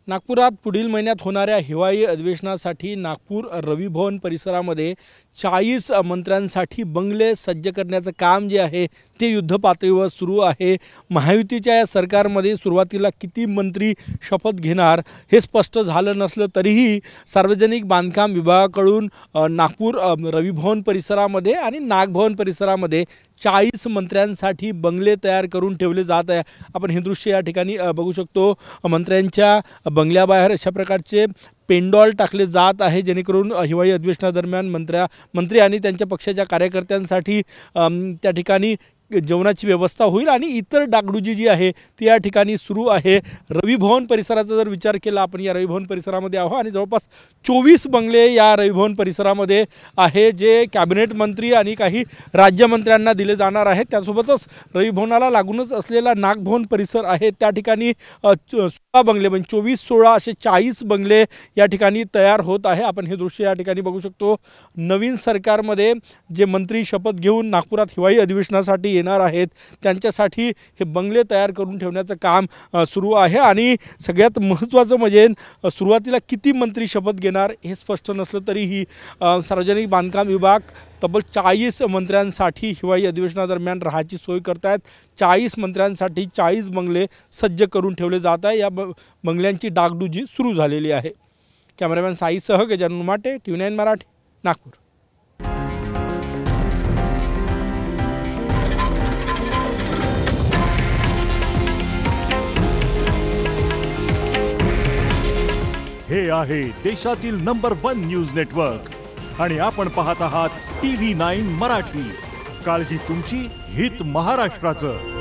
नागपुरात पुढील महिन्यात होणाऱ्या हिवाळी अधिवेशनासाठी नागपूर रवी भवन परिसरामध्ये 40 मंत्र्यांसाठी बंगले सज्ज करण्याचं काम जे आहे ते युद्धपातळीवर सुरू आहे। महायुतीच्या या सरकारमध्ये सुरुवातीला किती मंत्री शपथ घेणार हे स्पष्ट झालं नसलं तरीही सार्वजनिक बांधकाम विभागाकडून नागपूर रवी भवन परिसरामध्ये आणि नागभवन परिसरामध्ये 40 मंत्र्यांसाठी बंगले तयार करून ठेवले जात आहे। आपण हे दृश्य या ठिकाणी बघू शकतो। मंत्र्यांच्या बंगल्याबाहेर अशा प्रकारचे पेंडॉल टाकले जात आहे जेणेकरून हिवाळी अधिवेशनादरम्यान मंत्री आणि त्यांच्या पक्षाच्या कार्यकर्त्यांसाठी त्या ठिकाणी जेवणाची व्यवस्था होईल आणि इतर डागडुजी जी आहे ती या ठिकाणी सुरू आहे। रवी भवन परिसराचा जर विचार केला आपण या रवी भवन परिसरामध्ये आहोत आणि जवळपास 24 बंगले या रवी भवन परिसरामध्ये आहे जे कॅबिनेट मंत्री आणि काही राज्यमंत्र्यांना दिले जाणार आहेत। त्यासोबतच रवी भवनाला लागूनच असलेला नागभवन परिसर आहे त्या ठिकाणी 16 बंगले म्हणजे 24-16 असे 40 बंगले या ठिकाणी तयार होत आहे। आपण हे दृश्य या ठिकाणी बघू शकतो। नवीन सरकारमध्ये जे मंत्री शपथ घेऊन नागपुरात हिवाळी अधिवेशनासाठी येणार आहेत त्यांच्यासाठी हे बंगले तयार करून ठेवण्याचं काम सुरू आहे आणि सगळ्यात महत्त्वाचं म्हणजे सुरुवातीला किती मंत्री शपथ घेणार हे स्पष्ट नसलं तरीही सार्वजनिक बांधकाम विभाग तब्बल 40 मंत्र्यांसाठी हिवाळी अधिवेशनादरम्यान राहायची सोय करतायत। 40 मंत्र्यांसाठी 40 बंगले सज्ज करून ठेवले जात आहे। या बंगल्यांची डागडुजी सुरू झालेली आहे। कॅमेरामॅन साईसह गजानन माटे, TV9 मराठी, नागपूर। हे आहे देशातील नंबर 1 न्यूज नेटवर्क आणि आपण पाहत आहात TV9 मराठी। काळजी तुमची, हित महाराष्ट्राचं।